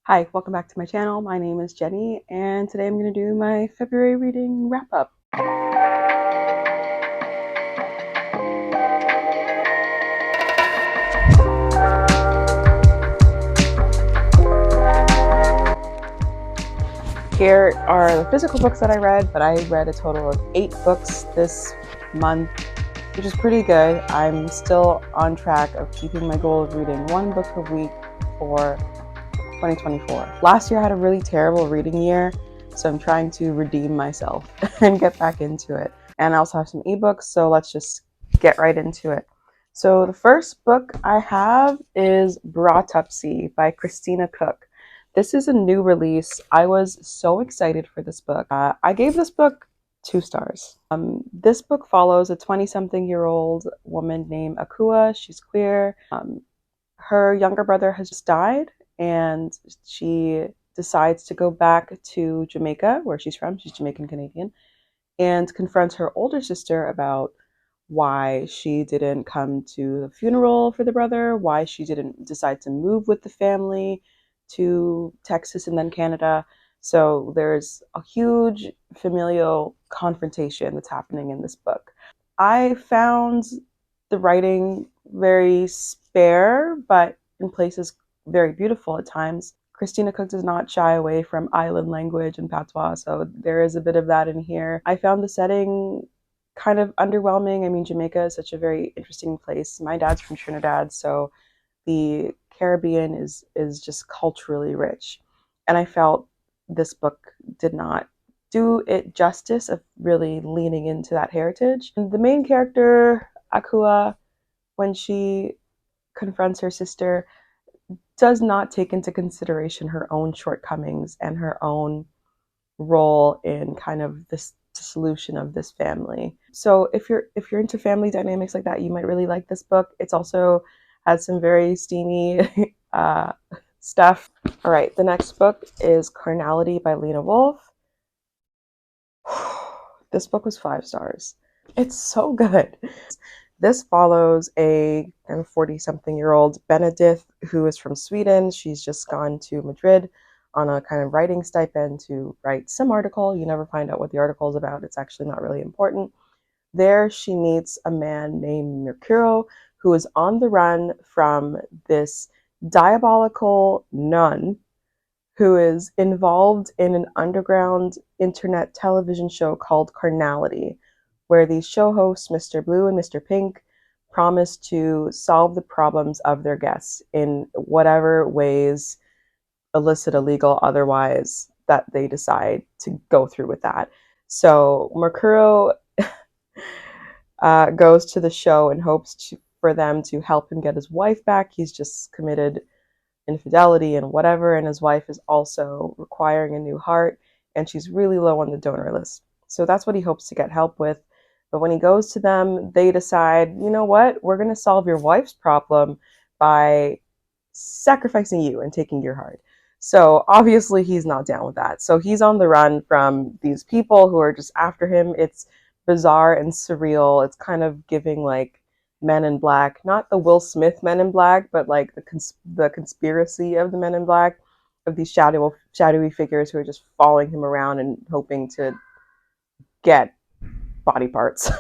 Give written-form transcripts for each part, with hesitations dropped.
Hi, welcome back to my channel. My name is Jenny, and today I'm going to do my February reading wrap-up. Here are the physical books that I read, but I read a total of 8 books this month, which is pretty good. I'm still on track of keeping my goal of reading 1 book a week for 2024. Last year I had a really terrible reading year, so I'm trying to redeem myself and get back into it. And I also have some ebooks, so let's just get right into it. So the first book I have is Broughtupsy by Christina Cooke. This is a new release. I was so excited for this book. I gave this book 2 stars. This book follows a 20-something-year-old woman named Akua. She's queer. Her younger brother has just died, and she decides to go back to Jamaica, where she's from. She's Jamaican Canadian, and confronts her older sister about why she didn't come to the funeral for the brother, why she didn't decide to move with the family to Texas and then Canada. So there's a huge familial confrontation that's happening in this book. I found the writing very spare, but in places very beautiful at times. Christina Cooke does not shy away from island language and patois, so there is a bit of that in here. I found the setting kind of underwhelming. I mean, Jamaica is such a very interesting place. My dad's from Trinidad, so the Caribbean is just culturally rich. And I felt this book did not do it justice of really leaning into that heritage. And the main character, Akua, when she confronts her sister, does not take into consideration her own shortcomings and her own role in kind of this dissolution of this family. So if you're into family dynamics like that, you might really like this book. It's also has some very steamy stuff. All right, the next book is Carnality by Lina Wolff. This book was 5 stars. It's so good. This follows a 40-something-year-old Benedict who is from Sweden. She's just gone to Madrid on a kind of writing stipend to write some article. You never find out what the article is about. It's actually not really important. There she meets a man named Mercuro who is on the run from this diabolical nun who is involved in an underground internet television show called Carnality, where these show hosts, Mr. Blue and Mr. Pink, promise to solve the problems of their guests in whatever ways, illicit, illegal, otherwise, that they decide to go through with that. So Mercuro goes to the show in hopes for them to help him get his wife back. He's just committed infidelity and whatever, and his wife is also requiring a new heart, and she's really low on the donor list. So that's what he hopes to get help with. But when he goes to them, they decide, you know what, we're going to solve your wife's problem by sacrificing you and taking your heart. So obviously he's not down with that. So he's on the run from these people who are just after him. It's bizarre and surreal. It's kind of giving like Men in Black, not the Will Smith Men in Black, but like the conspiracy of the Men in Black, of these shadowy figures who are just following him around and hoping to get body parts.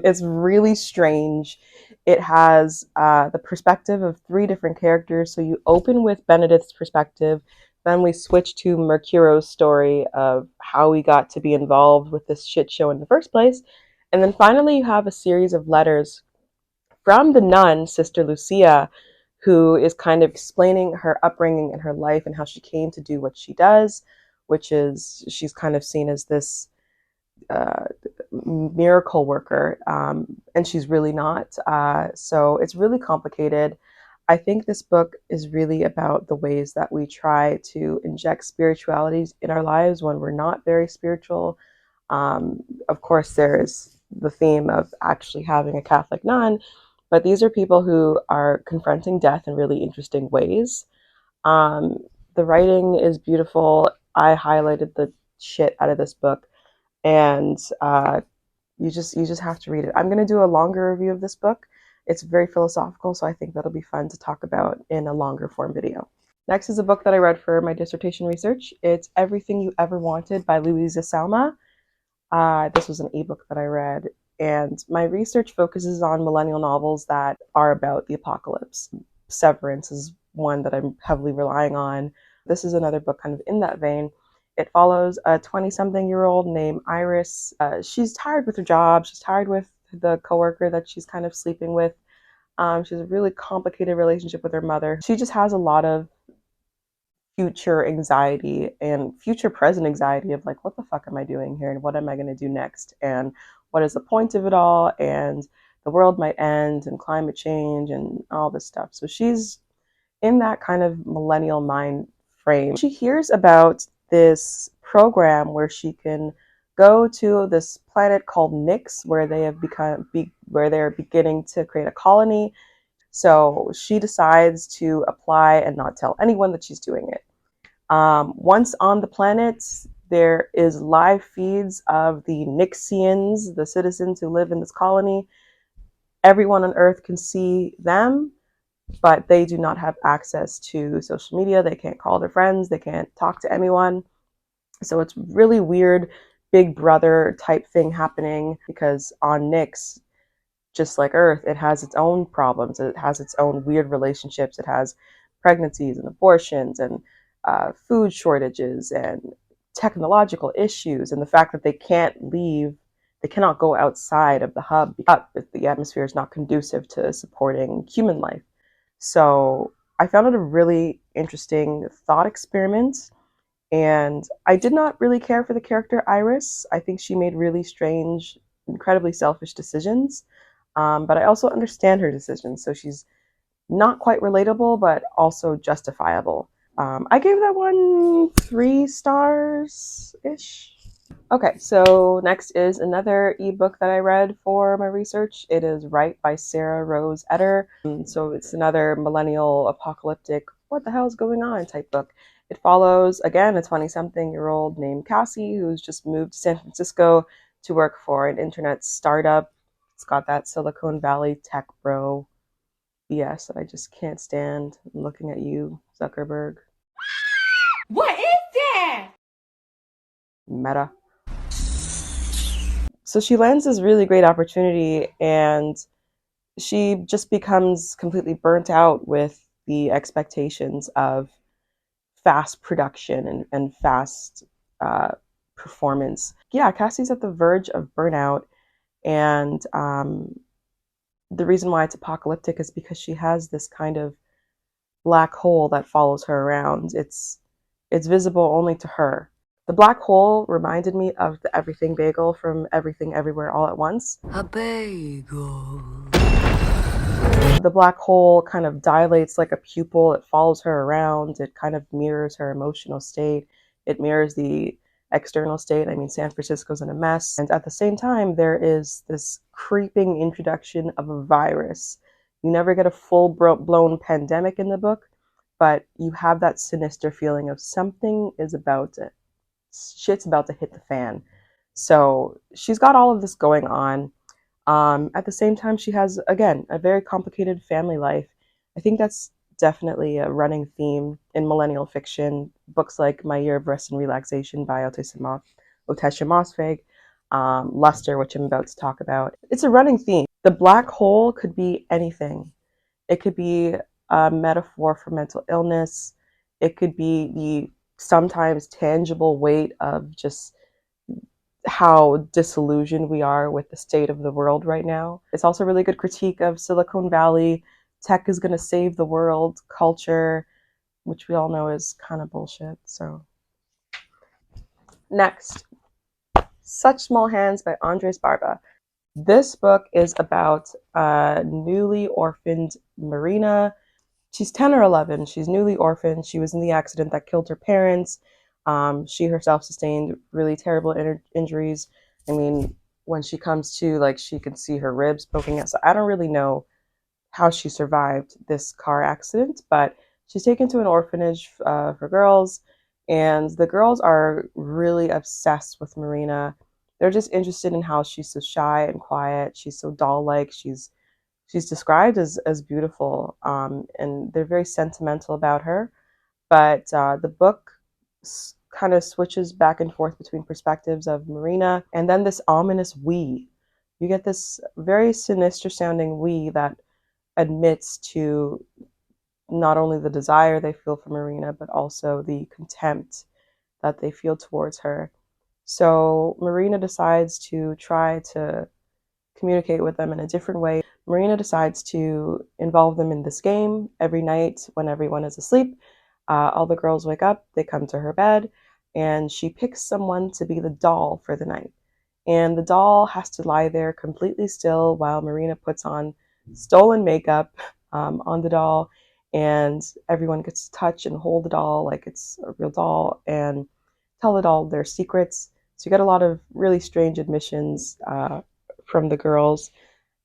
It's really strange. It has the perspective of 3 different characters. So you open with Benedict's perspective, then we switch to Mercuro's story of how he got to be involved with this shit show in the first place, and then finally you have a series of letters from the nun, Sister Lucia, who is kind of explaining her upbringing and her life and how she came to do what she does, which is she's kind of seen as this miracle worker, and she's really not. So it's really complicated. I think this book is really about the ways that we try to inject spiritualities in our lives when we're not very spiritual. Of course, there is the theme of actually having a Catholic nun, but these are people who are confronting death in really interesting ways. The writing is beautiful. I highlighted the shit out of this book, and you just have to read it. I'm going to do a longer review of this book. It's very philosophical, so I think that'll be fun to talk about in a longer form video. Next is a book that I read for my dissertation research. It's Everything You Ever Wanted by Luiza Sauma. This was an ebook that I read, and my research focuses on millennial novels that are about the apocalypse. Severance is one that I'm heavily relying on. This is another book kind of in that vein. It follows a 20-something-year-old named Iris. She's tired with her job. She's tired with the coworker that she's kind of sleeping with. She has a really complicated relationship with her mother. She just has a lot of future anxiety and future present anxiety of like, what the fuck am I doing here and what am I going to do next and what is the point of it all, and the world might end and climate change and all this stuff. So she's in that kind of millennial mind frame. She hears about this program where she can go to this planet called Nyx, where they have where they're beginning to create a colony. So she decides to apply and not tell anyone that she's doing it. Once on the planet, there is live feeds of the Nyxians, the citizens who live in this colony. Everyone on Earth can see them, but they do not have access to social media. They can't call their friends. They can't talk to anyone. So it's really weird, Big Brother type thing happening, because on Nyx, just like Earth, it has its own problems. It has its own weird relationships. It has pregnancies and abortions and food shortages and technological issues, and the fact that they can't leave, they cannot go outside of the hub if the atmosphere is not conducive to supporting human life. So I found it a really interesting thought experiment, and I did not really care for the character Iris. I think she made really strange, incredibly selfish decisions. But I also understand her decisions. So she's not quite relatable, but also justifiable. I gave that one 3 stars ish. Okay, so next is another ebook that I read for my research. It is Right by Sarah Rose Etter. So it's another millennial apocalyptic, what the hell is going on type book. It follows, again, a 20-something-year-old named Cassie who's just moved to San Francisco to work for an internet startup. It's got that Silicon Valley tech bro BS that I just can't stand. I'm looking at you, Zuckerberg. What is that? Meta. So she lands this really great opportunity, and she just becomes completely burnt out with the expectations of fast production and fast performance. Yeah, Cassie's at the verge of burnout, and the reason why it's apocalyptic is because she has this kind of black hole that follows her around. It's visible only to her. The black hole reminded me of the Everything Bagel from Everything Everywhere All at Once. A bagel. The black hole kind of dilates like a pupil. It follows her around. It kind of mirrors her emotional state. It mirrors the external state. I mean, San Francisco's in a mess. And at the same time, there is this creeping introduction of a virus. You never get a full-blown pandemic in the book, but you have that sinister feeling of shit's about to hit the fan. So she's got all of this going on. At the same time, she has, again, a very complicated family life. I think that's definitely a running theme in millennial fiction. Books like My Year of Rest and Relaxation by Otesha Mosfeg, Luster, which I'm about to talk about. It's a running theme. The black hole could be anything. It could be a metaphor for mental illness. It could be the sometimes tangible weight of just how disillusioned we are with the state of the world right now. It's also a really good critique of Silicon Valley. Tech is going to save the world culture, which we all know is kind of bullshit. So next, Such Small Hands by Andres Barba. This book is about a newly orphaned Marina. She's 10 or 11. She's newly orphaned. She was in the accident that killed her parents. She herself sustained really terrible injuries. I mean, when she comes to, like, she can see her ribs poking out. So I don't really know how she survived this car accident, but she's taken to an orphanage for girls, and the girls are really obsessed with Marina. They're just interested in how she's so shy and quiet. She's so doll-like. She's described as beautiful, and they're very sentimental about her. But the book kind of switches back and forth between perspectives of Marina and then this ominous we. You get this very sinister sounding we that admits to not only the desire they feel for Marina, but also the contempt that they feel towards her. So Marina decides to try to communicate with them in a different way. Marina decides to involve them in this game every night when everyone is asleep. All the girls wake up, they come to her bed, and she picks someone to be the doll for the night. And the doll has to lie there completely still while Marina puts on stolen makeup on the doll, and everyone gets to touch and hold the doll like it's a real doll and tell the doll their secrets. So you get a lot of really strange admissions from the girls,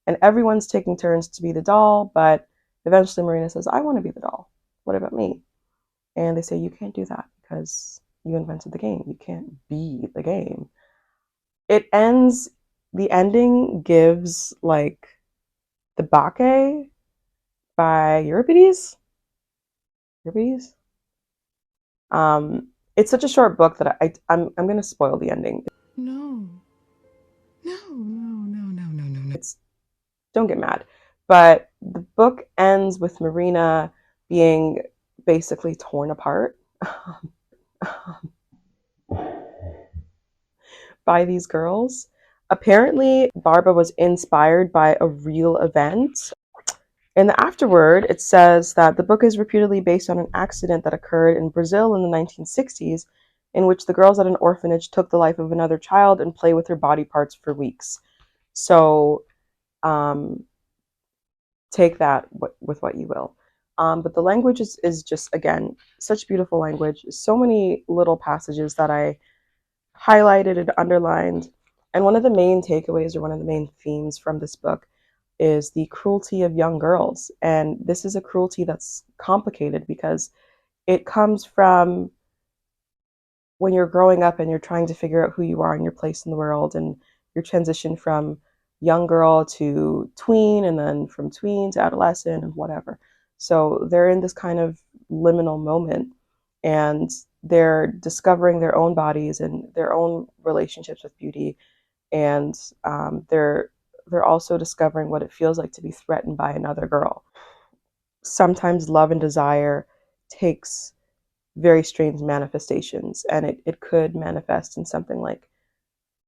and everyone's taking turns to be the doll, but eventually Marina says, I want to be the doll. What about me? And they say, you can't do that because you invented the game. You can't be the game. It ends, the ending gives like the Bacchae by Euripides. Euripides? It's such a short book that I'm going to spoil the ending. No. No, no, no, no, no, no, no. Don't get mad. But the book ends with Marina being basically torn apart by these girls. Apparently, Barba was inspired by a real event. In the afterword, it says that the book is reputedly based on an accident that occurred in Brazil in the 1960s, in which the girls at an orphanage took the life of another child and play with her body parts for weeks. So, take that with what you will. But the language is just, again, such beautiful language. So many little passages that I highlighted and underlined. And one of the main takeaways, or one of the main themes from this book, is the cruelty of young girls. And this is a cruelty that's complicated because it comes from when you're growing up and you're trying to figure out who you are and your place in the world, and your transition from young girl to tween, and then from tween to adolescent and whatever. So they're in this kind of liminal moment, and they're discovering their own bodies and their own relationships with beauty, and they're also discovering what it feels like to be threatened by another girl. Sometimes love and desire takes very strange manifestations, and it could manifest in something like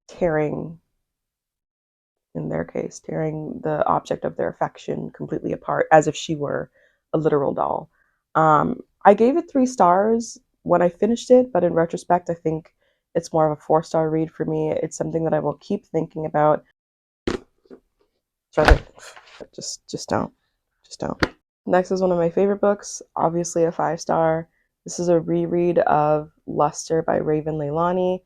tearing, in their case, tearing the object of their affection completely apart as if she were a literal doll. I gave it 3 stars when I finished it, but in retrospect, I think it's more of a 4-star read for me. It's something that I will keep thinking about. Just don't. Next is one of my favorite books, obviously a 5-star. This is a reread of Luster by Raven Leilani.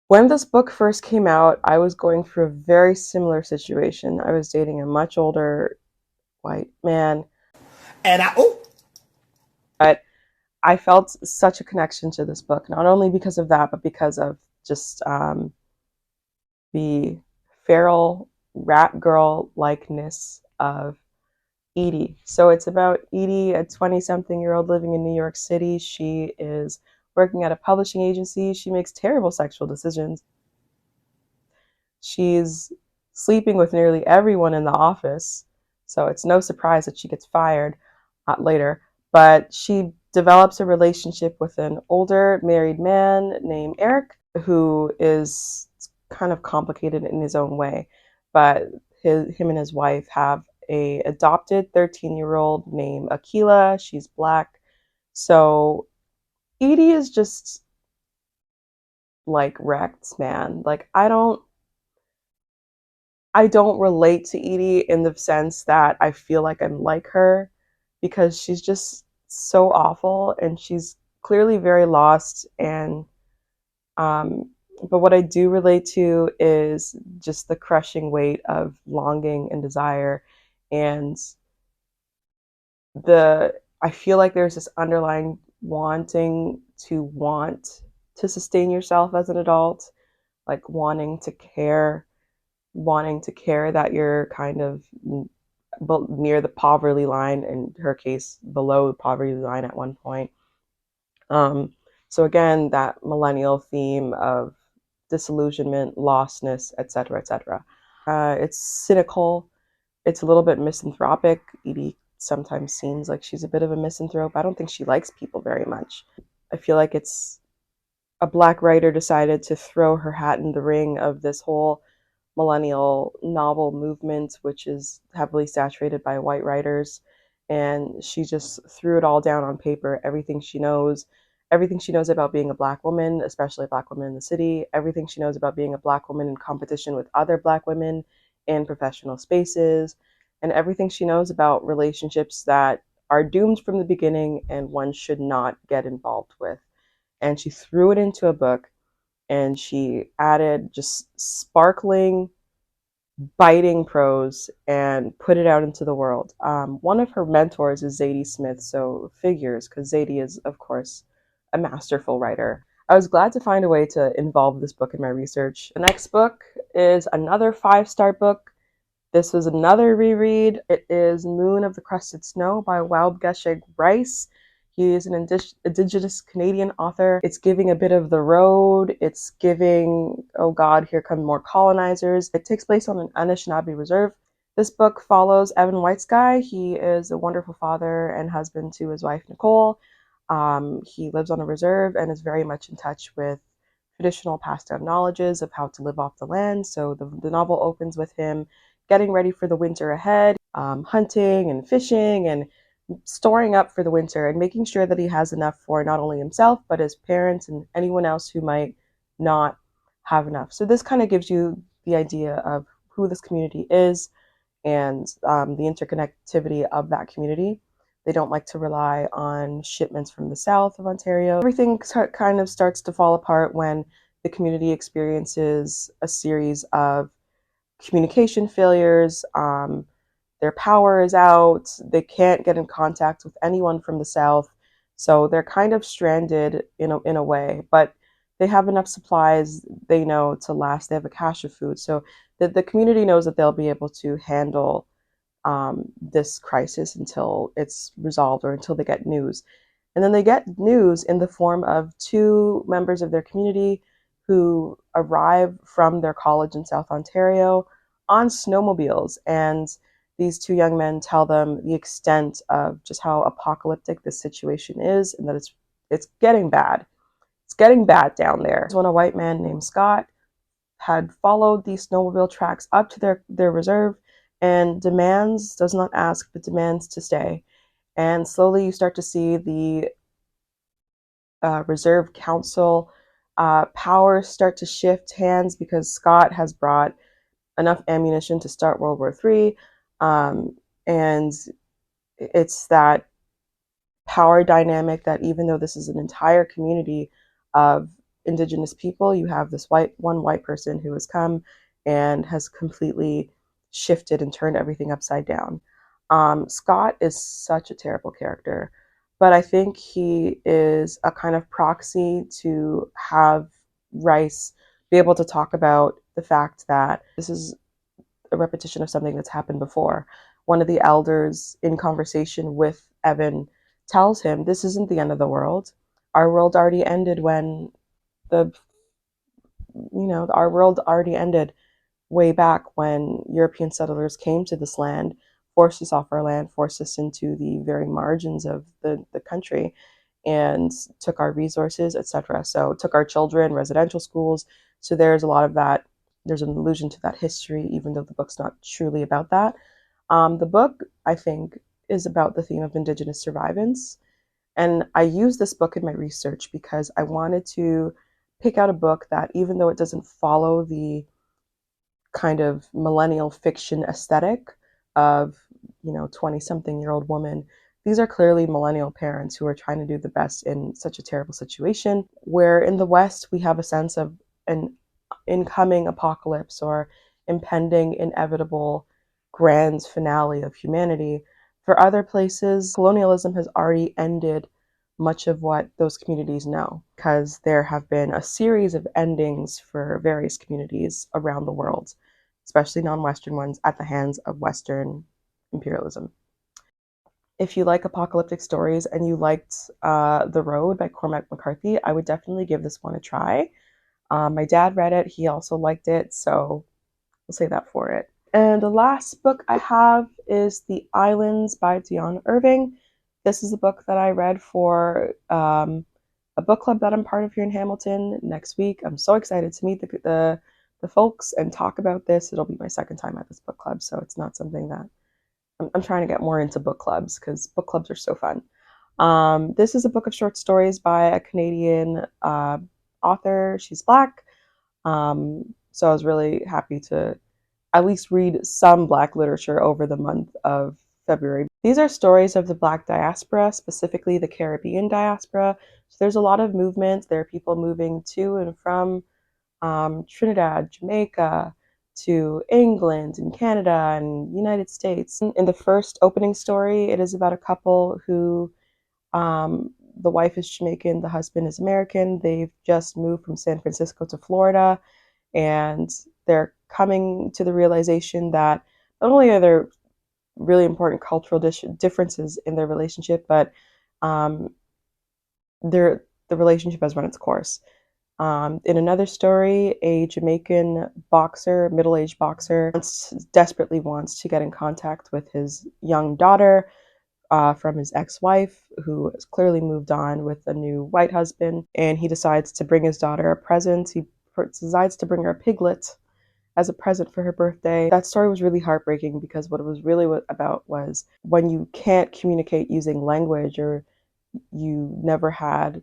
When this book first came out, I was going through a very similar situation. I was dating a much older white man. But I felt such a connection to this book, not only because of that, but because of just the feral rat girl likeness of Edie. So it's about Edie, a 20-something-year-old living in New York City. She is working at a publishing agency. She makes terrible sexual decisions. She's sleeping with nearly everyone in the office, so it's no surprise that she gets fired later. But she develops a relationship with an older married man named Eric, who is kind of complicated in his own way. But him and his wife have a adopted 13-year-old named Akila. She's black. So Edie is just like wrecked, man. Like I don't relate to Edie in the sense that I feel like I'm like her, because she's just so awful and she's clearly very lost. And but what I do relate to is just the crushing weight of longing and desire, and I feel like there's this underlying wanting to want to sustain yourself as an adult, like wanting to care that you're kind of near the poverty line, in her case, below the poverty line at one point. So again, that millennial theme of disillusionment, lostness, etc., etc. It's cynical. It's a little bit misanthropic. Edie sometimes seems like she's a bit of a misanthrope. I don't think she likes people very much. I feel like it's a Black writer decided to throw her hat in the ring of this whole millennial novel movement, which is heavily saturated by white writers. And she just threw it all down on paper, everything she knows about being a Black woman, especially a Black woman in the city, everything she knows about being a Black woman in competition with other Black women in professional spaces, and everything she knows about relationships that are doomed from the beginning and one should not get involved with. And she threw it into a book, and she added just sparkling, biting prose and put it out into the world. One of her mentors is Zadie Smith, so figures, because Zadie is, of course, a masterful writer. I was glad to find a way to involve this book in my research. The next book is another 5-star book. This was another reread. It is Moon of the Crusted Snow by Waubgeshig. He is an Indigenous Canadian author. It's giving a bit of The Road. It's giving, oh God, here come more colonizers. It takes place on an Anishinaabe reserve. This book follows Evan Whitesky. He is a wonderful father and husband to his wife, Nicole. He lives on a reserve and is very much in touch with traditional passed down knowledges of how to live off the land. So the novel opens with him getting ready for the winter ahead, hunting and fishing and storing up for the winter and making sure that he has enough for not only himself, but his parents and anyone else who might not have enough. So this kind of gives you the idea of who this community is and the interconnectivity of that community. They don't like to rely on shipments from the south of Ontario. Everything kind of starts to fall apart when the community experiences a series of communication failures. Their power is out. They can't get in contact with anyone from the south. So they're kind of stranded in a way, but they have enough supplies, they know, to last. They have a cache of food. So the community knows that they'll be able to handle this crisis until it's resolved or until they get news. And then they get news in the form of 2 members of their community who arrive from their college in South Ontario on snowmobiles. And these 2 young men tell them the extent of just how apocalyptic this situation is and that it's getting bad. It's getting bad down there. When a white man named Scott had followed these snowmobile tracks up to their reserve and does not ask, but demands to stay. And slowly you start to see the reserve council powers start to shift hands because Scott has brought enough ammunition to start World War III. And it's that power dynamic that even though this is an entire community of Indigenous people, you have this one white person who has come and has completely shifted and turned everything upside down. Scott is such a terrible character, but I think he is a kind of proxy to have Rice be able to talk about the fact that this is a repetition of something that's happened before. One of the elders in conversation with Evan tells him, this isn't the end of the world. Our world already ended when our world already ended way back when European settlers came to this land, forced us off our land, forced us into the very margins of the country, and took our resources, etc. So took our children, residential schools. So there's a lot of that. There's an allusion to that history, even though the book's not truly about that. The book, I think, is about the theme of Indigenous survivance. And I used this book in my research because I wanted to pick out a book that, even though it doesn't follow the kind of millennial fiction aesthetic of 20-something-year-old woman, these are clearly millennial parents who are trying to do the best in such a terrible situation, where in the West we have a sense of an incoming apocalypse or impending inevitable grand finale of humanity. For other places, colonialism has already ended much of what those communities know, because there have been a series of endings for various communities around the world, especially non-Western ones, at the hands of Western imperialism. If you like apocalyptic stories and you liked The Road by Cormac McCarthy, I would definitely give this one a try. My dad read it. He also liked it, so we'll say that for it. And the last book I have is The Islands by Dionne Irving. This is a book that I read for a book club that I'm part of here in Hamilton next week. I'm so excited to meet the folks and talk about this. It'll be my second time at this book club, so it's not something that I'm trying to get more into book clubs because book clubs are so fun. This is a book of short stories by a Canadian author. She's Black. So I was really happy to at least read some Black literature over the month of February. These are stories of the Black diaspora, specifically the Caribbean diaspora. So there's a lot of movement. There are people moving to and from Trinidad, Jamaica, to England and Canada and United States. In the first opening story, it is about a couple who the wife is Jamaican, the husband is American. They've just moved from San Francisco to Florida, and they're coming to the realization that not only are there really important cultural differences in their relationship, but the relationship has run its course. In another story, a Jamaican boxer, middle-aged boxer, desperately wants to get in contact with his young daughter from his ex-wife, who has clearly moved on with a new white husband, and he decides to bring his daughter a present. He decides to bring her a piglet as a present for her birthday. That story was really heartbreaking because what it was really about was when you can't communicate using language, or you never had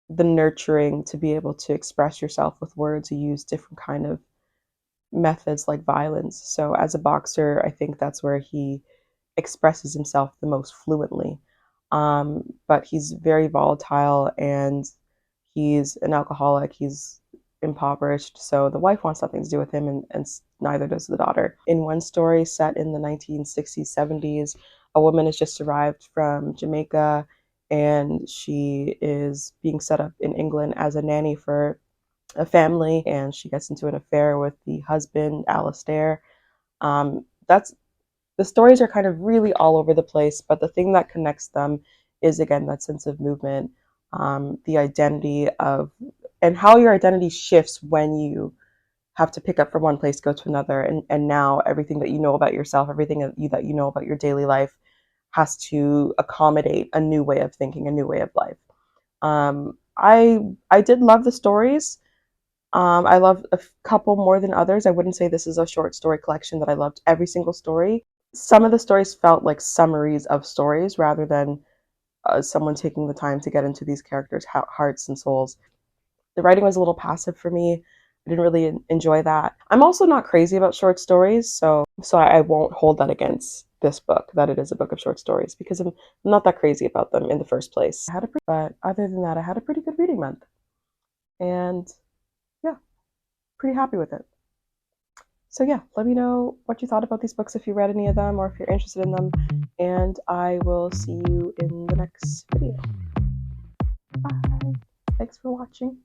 the nurturing to be able to express yourself with words, you use different kind of methods like violence. So as a boxer, I think that's where he expresses himself the most fluently. But he's very volatile, and he's an alcoholic. He's impoverished. So the wife wants something to do with him, and neither does the daughter. In one story set in the 1960s, 70s, a woman has just arrived from Jamaica, and she is being set up in England as a nanny for a family, and she gets into an affair with the husband, Alistair. That's the stories are kind of really all over the place, but the thing that connects them is, again, that sense of movement, the identity of, and how your identity shifts when you have to pick up from one place, go to another, and now everything that you know about yourself, everything that you know about your daily life has to accommodate a new way of thinking, a new way of life. I did love the stories. I loved a couple more than others. I wouldn't say this is a short story collection that I loved every single story. Some of the stories felt like summaries of stories rather than someone taking the time to get into these characters' hearts and souls. The writing was a little passive for me. I didn't really enjoy that. I'm also not crazy about short stories, so I won't hold that against this book, that it is a book of short stories, because I'm not that crazy about them in the first place. But other than that, I had a pretty good reading month. And yeah, pretty happy with it. So yeah, let me know what you thought about these books, if you read any of them or if you're interested in them, and I will see you in the next video. Bye. Thanks for watching.